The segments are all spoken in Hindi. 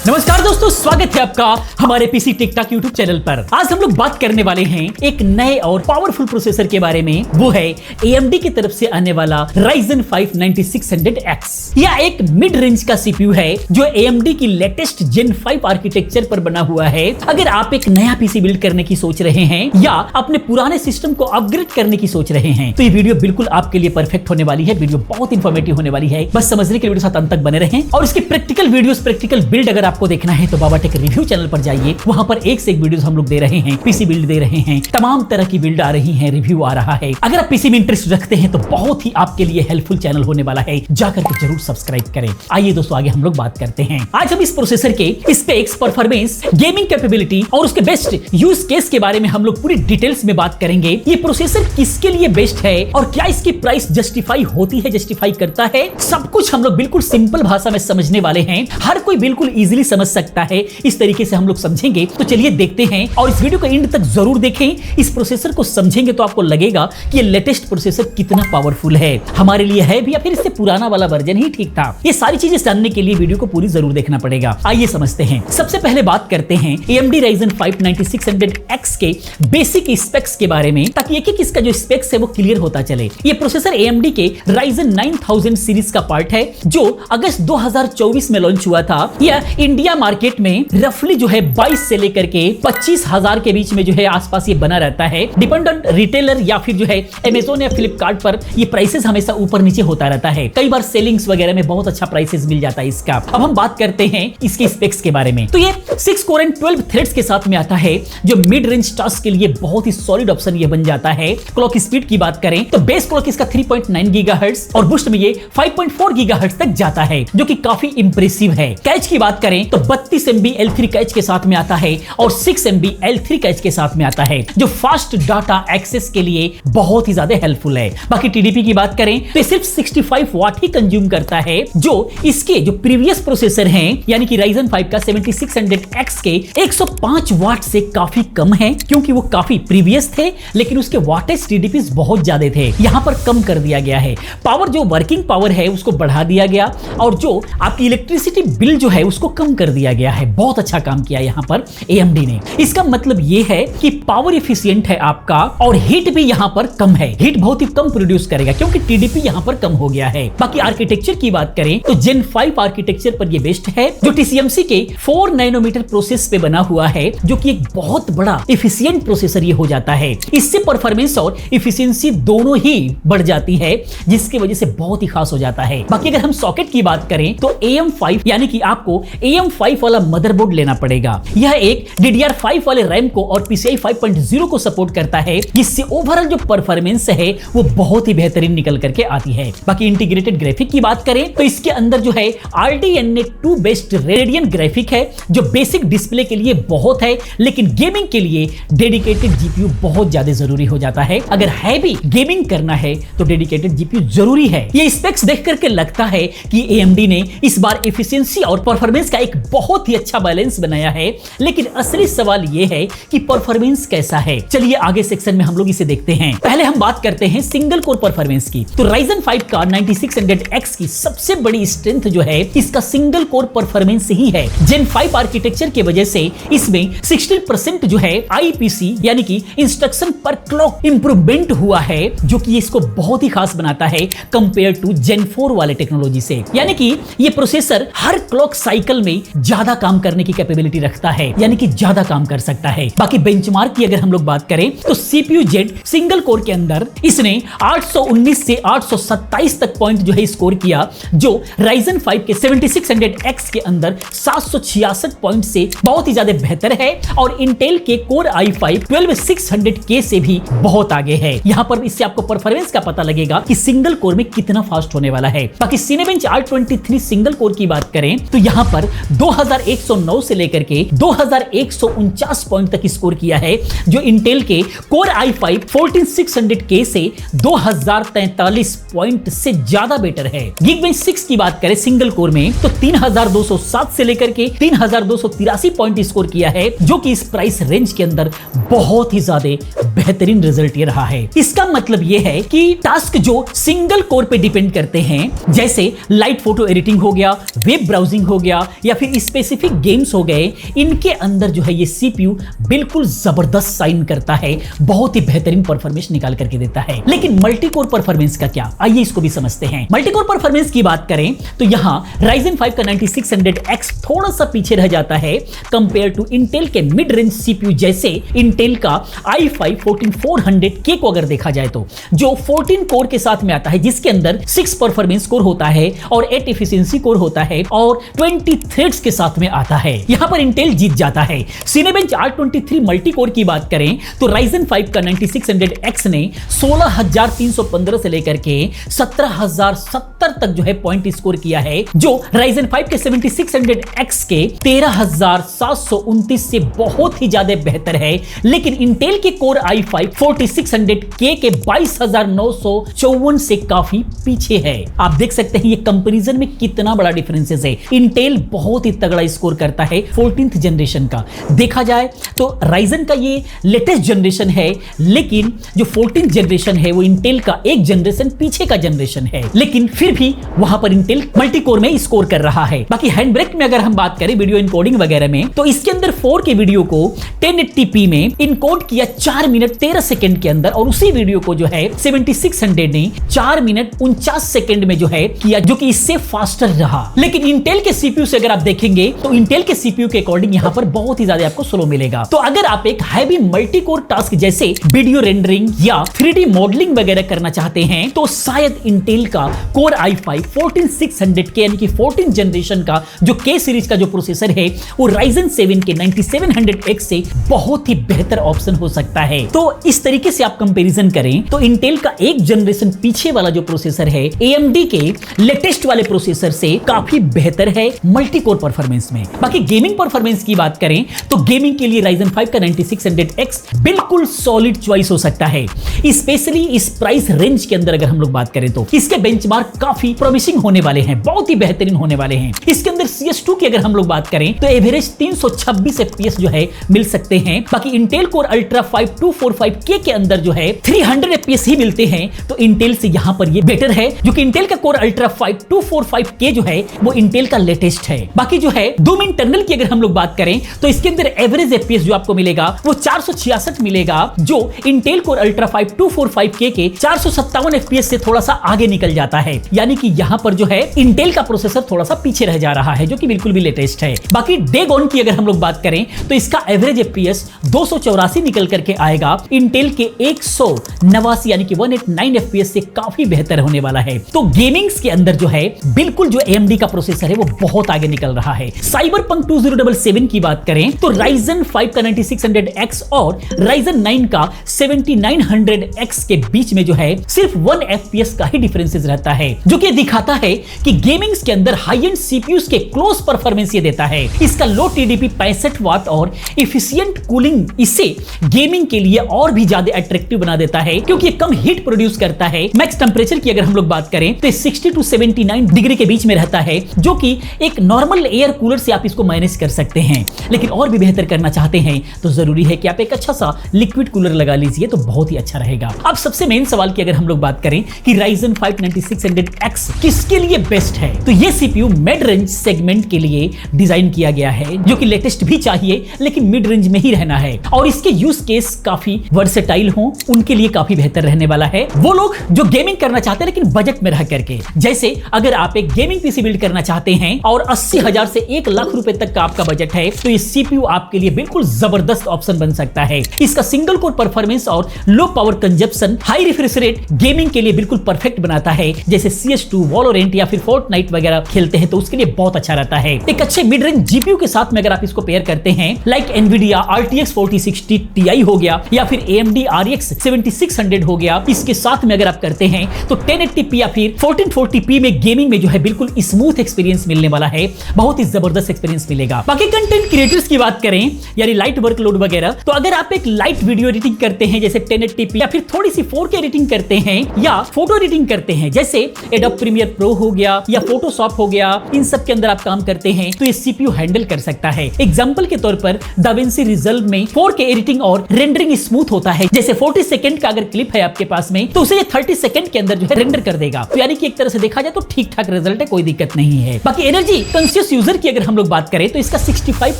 नमस्कार दोस्तों, स्वागत है आपका हमारे पीसी टिकटॉक यूट्यूब चैनल पर। आज हम लोग बात करने वाले हैं एक नए और पावरफुल प्रोसेसर के बारे में। वो है AMD की तरफ से आने वाला Ryzen 5 9600X। यह एक मिड रेंज का CPU है जो AMD की लेटेस्ट Gen 5 आर्किटेक्चर पर बना हुआ है। अगर आप एक नया पीसी बिल्ड करने की सोच रहे हैं या अपने पुराने सिस्टम को अपग्रेड करने की सोच रहे हैं तो ये वीडियो बिल्कुल आपके लिए परफेक्ट होने वाली है। वीडियो बहुत इंफॉर्मेटिव होने वाली है, बस समझने के लिए वीडियो साथ अंत तक बने रहें। और इसके प्रैक्टिकल वीडियोस, प्रैक्टिकल बिल्ड अगर आपको देखना है तो बाबा टेक रिव्यू चैनल पर जाइए। वहां पर एक से एक वीडियोस हम लोग दे रहे हैं, पीसी बिल्ड दे रहे हैं, तमाम तरह की बिल्ड आ रही है, रिव्यू आ रहा है। अगर आप पीसी में इंटरेस्ट रखते हैं तो बहुत ही आपके लिए हेल्पफुल चैनल होने वाला है, जाकर के जरूर सब्सक्राइब करें। आइए दोस्तों, आगे हम लोग बात करते हैं। आज हम इस प्रोसेसर के स्पेक्स, परफॉर्मेंस, गेमिंग कैपेबिलिटी और उसके बेस्ट यूज केस के बारे में हम लोग पूरी डिटेल्स में बात करेंगे। ये प्रोसेसर किसके लिए बेस्ट है और क्या इसकी प्राइस जस्टिफाई होती है, जस्टिफाई करता है, सब कुछ हम लोग बिल्कुल सिंपल भाषा में समझने वाले हैं। हर कोई बिल्कुल इजीली समझ सकता है, इस तरीके से हम लोग समझेंगे। तो चलिए देखते हैं और इस वीडियो को एंड तक जरूर देखें। इस प्रोसेसर को समझेंगे तो आपको लगेगा कि ये लेटेस्ट प्रोसेसर कितना पावरफुल है, हमारे लिए है भी या फिर इससे पुराना वाला वर्जन ही ठीक था। ये सारी चीजें जानने के लिए वीडियो को पूरी जरूर देखना पड़ेगा। आइए समझते हैं। सबसे पहले बात करते हैं AMD Ryzen 5 9600X के बेसिक स्पेक्स के बारे में, ताकि एक एक इसका जो स्पेक्स है वो क्लियर होता चले। ये प्रोसेसर AMD के Ryzen 9000 सीरीज का पार्ट है जो अगस्त 2024 में लॉन्च हुआ था। यह इंडिया मार्केट में रफली जो है 22 से लेकर के 25,000 के बीच में जो है आसपास ये बना रहता है। डिपेंड ऑन रिटेलर या फिर जो है Amazon या फ्लिपकार्ट पर ये प्राइसेस हमेशा ऊपर नीचे होता रहता है। कई बार सेलिंग्स वगैरह में बहुत अच्छा प्राइसेस मिल जाता है इसका। अब हम बात करते हैं इसके स्पेक्स के बारे में। तो ये 6 कोर एंड 12 थ्रेड्स के साथ में आता है, जो मिड रेंज टास्क के लिए बहुत ही सॉलिड ऑप्शन ये बन जाता है। क्लॉक स्पीड की बात करें तो बेस क्लॉक इसका 3.9 गीगाहर्ट्ज और बूस्ट में ये 5.4 गीगाहर्ट्ज तक जाता है, जो कि काफी इंप्रेसिव है। कैच की बात करें तो 32 MB L3 कैच के साथ में आता है और 6 MB L3 कैच के साथ में आता है, जो फास्ट डाटा एक्सेस के लिए बहुत ही ज्यादा हेल्पफुल है। बाकी TDP की बात करें तो सिर्फ 65 वाट ही कंज्यूम करता है, जो इसके जो प्रीवियस प्रोसेसर हैं यानी कि Ryzen 5 का 7600X के 105 वाट से काफी कम है, क्योंकि वो काफी प्रीवियस थे लेकिन उसके वाटेज TDPs बहुत ज्यादा थे। यहां पर कम कर दिया गया है। पावर जो वर्किंग पावर है उसको बढ़ा दिया गया और जो आपकी इलेक्ट्रिसिटी बिल जो है उसको कम कर दिया गया है। बहुत अच्छा काम किया यहां पर AMD ने। इसका मतलब यह है कि पावर एफिशिएंट है आपका और हीट भी यहां पर कम है। हीट बहुत ही कम प्रोड्यूस करेगा क्योंकि TDP यहां पर कम हो गया है। बाकी आर्किटेक्चर की बात करें तो Gen 5 आर्किटेक्चर पर यह बेस्ट है, जो TSMC के 4 नैनोमीटर प्रोसेस पे बना हुआ है, जो कि एक बहुत बड़ा एफिशिएंट प्रोसेसर ये हो जाता है। इससे परफॉर्मेंस और एफिशिएंसी दोनों ही बढ़ जाती है, जिसकी वजह से बहुत ही खास हो जाता है। बाकी अगर हम सॉकेट की बात करें तो AM5 यानी कि आपको AM5 वाला मदरबोर्ड लेना पड़ेगा। यह एक DDR5 वाले रैम को और PCI 5.0 को सपोर्ट करता है, जिससे ओवरऑल जो परफॉर्मेंस है वो बहुत ही बेहतरीन निकल करके आती है। बाकी इंटीग्रेटेड ग्राफिक की बात करें तो इसके अंदर जो है RDNA 2 बेस्ड रेडियन ग्राफिक है, जो बेसिक डिस्प्ले के लिए बहुत है, लेकिन गेमिंग के लिए डेडिकेटेड GPU बहुत ज्यादा जरूरी हो जाता है। अगर हैवी गेमिंग करना है तो डेडिकेटेड GPU जरूरी है। ये स्पेक्स देख करके लगता है कि AMD ने इस बार एफिशिएंसी और परफॉर्मेंस का एक बहुत ही अच्छा बैलेंस बनाया है, लेकिन असली सवाल यह है कि परफॉर्मेंस कैसा है। चलिए आगे सेक्शन में हम लोग इसे देखते हैं। पहले हम बात करते हैं सिंगल कोर परफॉर्मेंस की। तो Ryzen 5 का 9600X की सबसे बड़ी स्ट्रेंथ जो है इसका सिंगल कोर परफॉर्मेंस ही है। Gen 5 आर्किटेक्चर की वजह से इसमें 60% जो है IPC यानी कि इंस्ट्रक्शन पर क्लॉक इंप्रूवमेंट हुआ है, जो कि इसको बहुत ही खास बनाता है कंपेयर टू Gen 4 वाले टेक्नोलॉजी से। यानी कि ये प्रोसेसर हर क्लॉक साइकिल में ज्यादा काम करने की कैपेबिलिटी रखता है, यानी कि ज्यादा काम कर सकता है। बाकी बेंचमार्क की अगर हम लोग बात करें तो CPU Z सिंगल कोर के अंदर इसने 819 से 827 तक पॉइंट जो है स्कोर किया, जो Ryzen 5 के 7600X के अंदर 766 पॉइंट से बहुत ही ज्यादा बेहतर है और Intel के Core i5 12600K से भी बहुत आगे है। यहां पर इससे आपको परफॉर्मेंस का पता लगेगा कि सिंगल कोर में कितना फास्ट होने वाला है। बाकी Cinebench R23 सिंगल कोर की बात करें तो यहां पर 2109 से लेकर के 2149 पॉइंट तक स्कोर किया है, जो Intel के Core i5 14600K से 2043 पॉइंट से ज्यादा बेटर है। Geekbench 6 की बात करें सिंगल कोर में तो 3207 से लेकर के 3283 पॉइंट स्कोर किया है, जो कि इस प्राइस रेंज के अंदर बहुत ही ज्यादा बेहतरीन रिजल्ट ये रहा है। इसका मतलब ये है कि टास्क जो सिंगल कोर पे डिपेंड करते हैं, जैसे लाइट फोटो एडिटिंग हो गया, वेब ब्राउजिंग हो गया या फिर स्पेसिफिक गेम्स हो गए, इनके अंदर जो है ये सीपीयू बिल्कुल जबरदस्त साइन करता है, बहुत ही बेहतरीन परफॉर्मेंस निकाल करके देता है। लेकिन मल्टी कोर परफॉर्मेंस का क्या, आइए इसको भी समझते हैं। मल्टी कोर परफॉर्मेंस की बात करें तो यहां Ryzen 5 का 9600X थोड़ा सा पीछे रह जाता है कंपेयर टू इंटेल के मिड रेंज सीपीयू जैसे इंटेल का i5 14400K को अगर देखा जाए तो, जो 14 कोर के साथ में आता है, जिसके अंदर 6 परफॉर्मेंस कोर होता है और 8 एफिशिएंसी कोर होता है और 20 थ्रेड्स के साथ में आता है। यहां पर इंटेल जीत जाता है। सिनेबेंच R23 मल्टी कोर की बात करें तो Ryzen 5 का 9600X ने 16315 से लेकर के 17070 तक जो है पॉइंट स्कोर किया है, जो Ryzen 5 के 7600X के 13729 से बहुत ही ज्यादा बेहतर है। लेकिन इंटेल के कोर i5 4600K के 22954 से काफी पीछे है। आप देख सकते हैं ये कंपैरिजन में कितना बड़ा डिफरेंसेस है। इंटेल बहुत ही तगड़ा स्कोर करता है 14th जनरेशन का। देखा जाए तो Ryzen का ये लेटेस्ट जनरेशन है, लेकिन जो 14th जनरेशन है वो इंटेल का एक जनरेशन पीछे का जनरेशन है, लेकिन फिर भी वहां पर इंटेल मल्टी कोर में स्कोर कर रहा है। बाकी हैंड ब्रेक में अगर हम बात करें वीडियो इनकोडिंग वगैरह में, तो इसके अंदर 4K वीडियो को 1080p में इनकोड किया 4 मिनट 13 सेकंड के अंदर, और उसी वीडियो को जो है 7600 ने 4 मिनट 49 सेकंड में जो है किया, जो कि इससे फास्टर रहा। लेकिन इंटेल के सीपीयू से अगर आप देखेंगे तो इंटेल के सीपीयू के अकॉर्डिंग यहां पर बहुत ही ज्यादा आपको स्लो मिलेगा। तो अगर आप एक हैवी मल्टी कोर टास्क जैसे वीडियो रेंडरिंग या 3D मॉडलिंग वगैरह करना चाहते हैं तो शायद इंटेल का कोर i5 14600K यानी कि 14th जनरेशन का जो K सीरीज का जो प्रोसेसर है वो Ryzen 7 के 9700X से बहुत ही बेहतर ऑप्शन हो सकता है। तो इस तरीके से आप कंपैरिजन करें तो इंटेल का एक जनरेशन पीछे वाला जो प्रोसेसर है AMD के लेटेस्ट वाले प्रोसेसर से काफी बेहतर है मल्टी कोर परफॉर्मेंस में। बाकी गेमिंग परफॉर्मेंस की बात करें तो गेमिंग के लिए Ryzen 5 का 9600X बिल्कुल सॉलिड चॉइस हो सकता है, स्पेशली इस प्राइस रेंज के अंदर अगर हम लोग बात करें तो इसके बेंचमार्क काफी प्रॉमिसिंग होने वाले हैं, बहुत ही बेहतरीन होने वाले हैं। इसके अंदर CS2 की अगर हम लोग बात करें तो एवरेज 326 FPS जो है मिल सकते हैं। बाकी इंटेल कोर अल्ट्रा 5245K के अंदर जो है 300 FPS ही मिलते हैं, तो इंटेल से यहां पर ये बेटर है, जो कि इंटेल का कोर अल्ट्रा 5245K जो है वो इंटेल का लेटेस्ट है। बाकी जो है डूम इंटरनल की अगर हम लोग बात करें तो इसके अंदर एवरेज FPS जो आपको मिलेगा वो 466 मिलेगा, जो इंटेल कोर अल्ट्रा 5245K के 457 FPS से थोड़ा सा आगे निकल जाता है। यानी कि यहां पर जो है इंटेल का प्रोसेसर थोड़ा सा पीछे रह जा रहा है, जो कि बिल्कुल भी लेटेस्ट है। बाकी डे वन की अगर हम लोग बात करें तो इसका एवरेज FPS 284 निकल करके आएगा, इंटेल के 189 यानी कि 189 FPS से काफी बेहतर होने वाला है। तो गेमिंग्स के अंदर जो है बिल्कुल जो AMD का प्रोसेसर है वो बहुत आगे निकल रहा है। Cyberpunk 2077 की बात करें तो Ryzen 5 का 9600X और Ryzen 9 का 7900X के बीच में जो है सिर्फ 1 FPS का ही डिफरेंसेस रहता है, जो कि दिखाता है कि गेमिंग्स के अंदर हाई एंड सीपीयूज के क्लोज परफॉर्मेंस ये देता है। इसका लो TDP 65 वाट और एफिशिएंट कूलिंग इसे गेमिंग के लिए और भी ज्यादा अट्रैक्टिव बना देता है, क्योंकि ये कम हीट प्रोड्यूस करता है। मैक्स टेंपरेचर की अगर हम लोग बात करें तो 60 to 79 डिग्री के बीच में रहता है, जो कि एक नॉर्मल एयर कूलर से आप इसको मैनेज कर सकते हैं। लेकिन और भी बेहतर करना चाहते हैं तो जरूरी है कि आप एक अच्छा सा लिक्विड कूलर लगा लीजिए, तो बहुत ही अच्छा रहेगा। अब सबसे मेन सवाल की अगर हम लोग बात करें कि Ryzen 5 9600X किसके लिए बेस्ट है, तो ये सीपीयू मिड रेंज सेगमेंट के लिए डिजाइन किया गया है, जो कि लेटेस्ट भी चाहिए लेकिन मिड रेंज में ही रहना है, और इसके यूज केस काफी वर्सेटाइल हो, उनके लिए काफी बेहतर रहने वाला है। वो लोग जो गेमिंग करना चाहते हैं लेकिन बजट में रह करके, जैसे अगर आप एक गेमिंग पीसी बिल्ड करना चाहते हैं और 80,000 से 1 लाख रुपए तक का आपका बजट है, तो ये सीपीयू आपके लिए बिल्कुल जबरदस्त ऑप्शन बन सकता है। इसका सिंगल कोर परफॉर्मेंस और low power consumption high refresh rate gaming के लिए बिल्कुल परफेक्ट बनाता है। जैसे CS2, वॉलोरेंट या फिर फोर्टनाइट वगैरह खेलते हैं तो उसके लिए बहुत अच्छा रहता है। एक अच्छे मिड रेंज जीपीयू के साथ में अगर आप इसको पेयर करते हैं, लाइक Nvidia RTX 4060 Ti हो गया या फिर AMD RX 7600 हो गया, इसके साथ में अगर आप करते हैं तो 1080p या फिर 1440p में गेमिंग में जो है बिल्कुल स्मूथ एक्सपीरियंस मिलने वाला है, बहुत ही जबरदस्त एक्सपीरियंस मिलेगा। बाकी कंटेंट क्रिएटर्स की बात करें यानी लाइट वर्कलोड वगैरह, तो अगर आप एक लाइट वीडियो एडिटिंग करते हैं जैसे 1080p या फिर थोड़ी सी 4K एडिटिंग करते हैं या फोटो एडिटिंग करते हैं जैसे एडोब प्रीमियर प्रो हो गया या फोटोशॉप हो गया, इन सब के अंदर आप काम करते हैं तो ये सीपीयू हैंडल कर सकता है। एग्जांपल के तौर पर दाविंसी रिजल्व में 4K एडिटिंग और रेंडरिंग स्मूथ होता है। जैसे 40 सेकंड का अगर क्लिप है आपके पास में तो उसे 30 सेकंड के अंदर जो है रेंडर कर देगा, तो यानी कि एक तरह से देखा जाए तो ठीक ठाक रिजल्ट है, कोई दिक्कत नहीं है। बाकी एनर्जी कंज्यूम कंटिन्यूस यूजर की अगर हम लोग बात करें तो इसका 65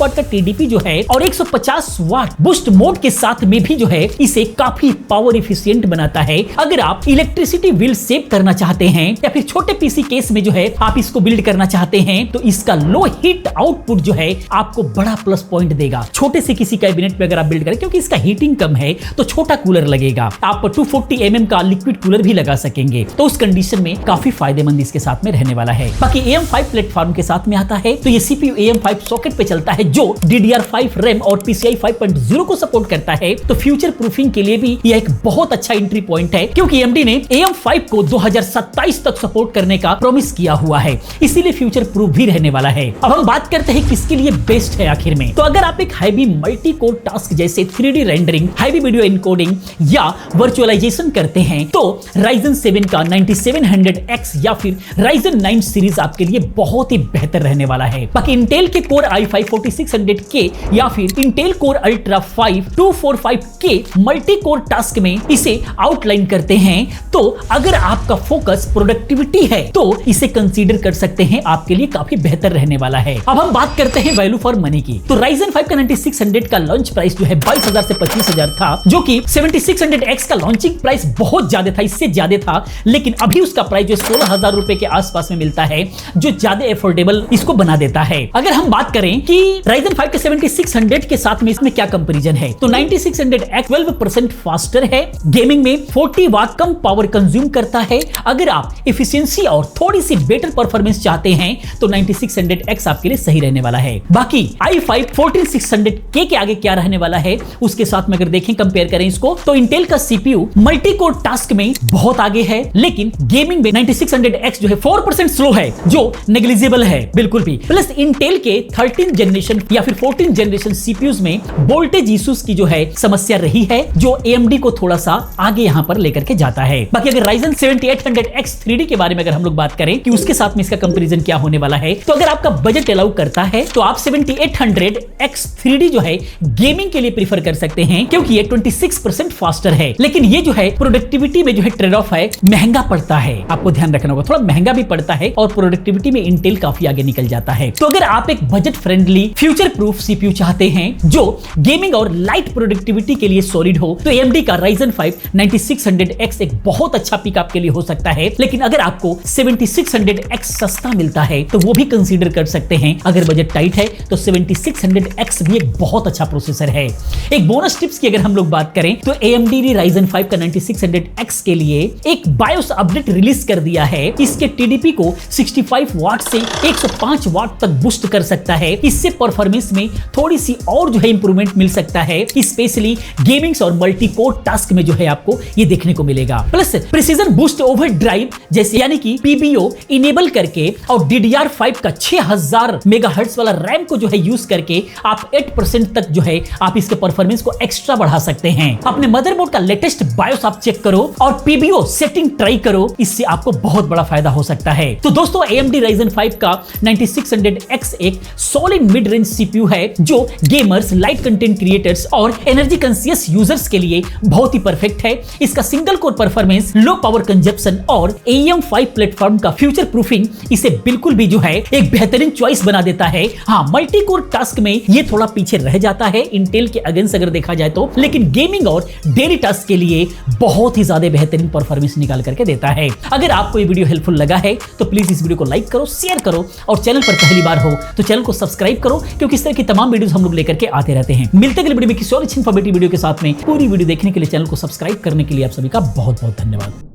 वाट का टीडीपी जो है और 150 वाट बूस्ट मोड के साथ में भी जो है इसे काफी पावर एफिशिएंट बनाता है। अगर आप इलेक्ट्रिसिटी बिल सेव करना चाहते हैं या फिर छोटे पीसी केस में जो है आप इसको बिल्ड करना चाहते हैं तो इसका लो हीट आउटपुट जो है आपको बड़ा प्लस पॉइंट देगा। छोटे से किसी कैबिनेट में अगर आप बिल्ड करें, क्योंकि इसका हीटिंग कम है तो छोटा कूलर लगेगा। आप 240 mm का लिक्विड कूलर भी लगा सकेंगे, तो उस कंडीशन में काफी फायदेमंद इसके साथ में रहने वाला है। बाकी AM5 प्लेटफॉर्म के साथ में आता है तो ये CPU AM5 सॉकेट पे चलता है जो DDR5 रैम और PCI 5.0 को सपोर्ट करता है। तो फ्यूचर प्रूफिंग के लिए भी यह एक बहुत अच्छा एंट्री पॉइंट है, क्योंकि AMD ने AM5 को 2027 तक सपोर्ट करने का प्रॉमिस किया हुआ है, इसीलिए फ्यूचर प्रूफ भी रहने वाला है। अब हम बात करते हैं किसके लिए बेस्ट है आखिर में। तो अगर आप एक हैवी मल्टी कोर टास्क जैसे 3D rendering, heavy video encoding या वर्चुअलाइजेशन करते हैं तो Ryzen 7 का 9700X या फिर Ryzen 9 सीरीज आपके लिए बहुत ही बेहतर रहने वाला है। बाकी इंटेल के कोर i5 4600K या फिर Intel core ultra 5 245K multi core task में इसे आउटलाइन करते हैं। तो अगर आपका फोकस प्रोडक्टिविटी है तो इसे कंसीडर कर सकते हैं, आपके लिए काफी बेहतर रहने वाला है। अब हम बात करते हैं वैल्यू फॉर मनी की। तो Ryzen 5 का 9600 का लॉन्च प्राइस जो है 22,000 से 25,000 था, जो कि 7600X का लॉन्चिंग प्राइस बहुत ज्यादा था, इससे ज्यादा था, लेकिन अभी उसका प्राइस जो 16,000 रुपए के आसपास में मिलता है, जो ज्यादा एफोर्डेबल इसको बना देता है। अगर हम बात करें कि Ryzen 5 के 7600 के साथ में इसमें क्या कंपैरिजन है, तो 9600X 12% फास्टर है, गेमिंग में 40 वाट कम पावर कंज्यूम करता है। अगर आप एफिशिएंसी और थोड़ी सी बेटर परफॉर्मेंस चाहते हैं तो 9600X आपके लिए सही रहने वाला है। बाकी i5 14600K के आगे क्या रहने वाला है उसके साथ में अगर देखें, कंपेयर करें इसको, तो इंटेल का CPU मल्टी कोर टास्क में बहुत आगे है, लेकिन गेमिंग में 9600X जो है 4% स्लो है, जो नेग्लिजिबल है बिल्कुल भी। प्लस इंटेल के 13 जनरेशन या फिर 14 जनरेशन CPUs में वोल्टेज इश्यूज की जो है समस्या रही है, जो AMD को थोड़ा सा आगे यहां पर लेकर के जाता है। बाकी अगर Ryzen 7800X 3D के बारे में अगर हम लोग बात करें कि उसके साथ में इसका कंपैरिजन क्या होने वाला है, तो अगर आपका बजट अलाउ करता है तो आप 7800X 3D जो है गेमिंग के लिए प्रीफर कर सकते हैं, क्योंकि ये 26% फास्टर है। लेकिन ये जो है प्रोडक्टिविटी में जो है ट्रेड ऑफ है, महंगा पड़ता है, आपको ध्यान रखना होगा, थोड़ा महंगा भी पड़ता है और प्रोडक्टिविटी में इंटेल काफी आगे निकल जाता है। तो अगर आप एक budget friendly future proof CPU चाहते हैं जो गेमिंग और लाइट प्रोडक्टिविटी के लिए सॉलिड हो, तो AMD का Ryzen 5 9600X एक बहुत अच्छा पिक आपके लिए हो सकता है। लेकिन अगर आपको 7600X सस्ता मिलता है तो वो भी कंसीडर कर सकते हैं। अगर बजट टाइट है तो 7600X भी एक बहुत अच्छा प्रोसेसर है। एक बोनस टिप्स की अगर हम लोग बात करें तो AMD ने Ryzen 5 का 9600X के लिए एक बायोस अपडेट रिलीज कर दिया है। इसके TDP को 65 वाट से 105 वाट तक बूस्ट कर सकता है। इससे परफॉर्मेंस में थोड़ी सी और जो है इंप्रूवमेंट मिल सकता है, स्पेशली गेमिंग्स और मल्टी कोर टास्क में जो है आपको ये देखने को मिलेगा। Plus precision boost over drive जैसे यानी कि PBO इनेबल करके और DDR5 का 6000 मेगाहर्ट्ज वाला रैम को जो है यूज करके आप 8% तक जो है आप इसके परफॉर्मेंस को एक्स्ट्रा बढ़ा सकते हैं। अपने मदरबोर्ड का लेटेस्ट बायोस आप चेक करो और PBO सेटिंग ट्राई करो, इससे आपको बहुत बड़ा फायदा हो सकता है। तो दोस्तों AMD Ryzen 5 का 9600X एक सॉलिड मिड रेंज CPU है, जो गेमर्स, लाइट कंटेंट क्रिएटर्स और एनर्जी कंशियस यूजर्स के लिए बहुत ही परफेक्ट है। इसका single core performance, low power consumption और AM5 प्लेटफॉर्म का फ्यूचर प्रूफिंग इसे बिल्कुल भी जो है एक बेहतरीन चॉइस बना देता है। हाँ, मल्टी कोर टास्क में ये थोड़ा पीछे रह जाता है इंटेल के अगेंस्ट अगर देखा जाए तो, लेकिन गेमिंग और डेली टास्क के लिए बहुत ही ज्यादा बेहतरीन परफॉर्मेंस निकाल करके देता है। अगर आपको ये वीडियो हेल्पफुल लगा है तो प्लीज इस वीडियो को लाइक करो, शेयर करो और चैनल पर पहली बार हो तो चैनल को सब्सक्राइब करो, क्योंकि इस तरह की तमाम वीडियोस हम लोग लेकर के आते रहते हैं। मिलते हैं अगली वीडियो में किसी और अच्छी इंफॉर्मेटिव वीडियो के साथ में। पूरी वीडियो देखने के लिए, चैनल को सब्सक्राइब करने के लिए आप सभी का बहुत बहुत धन्यवाद।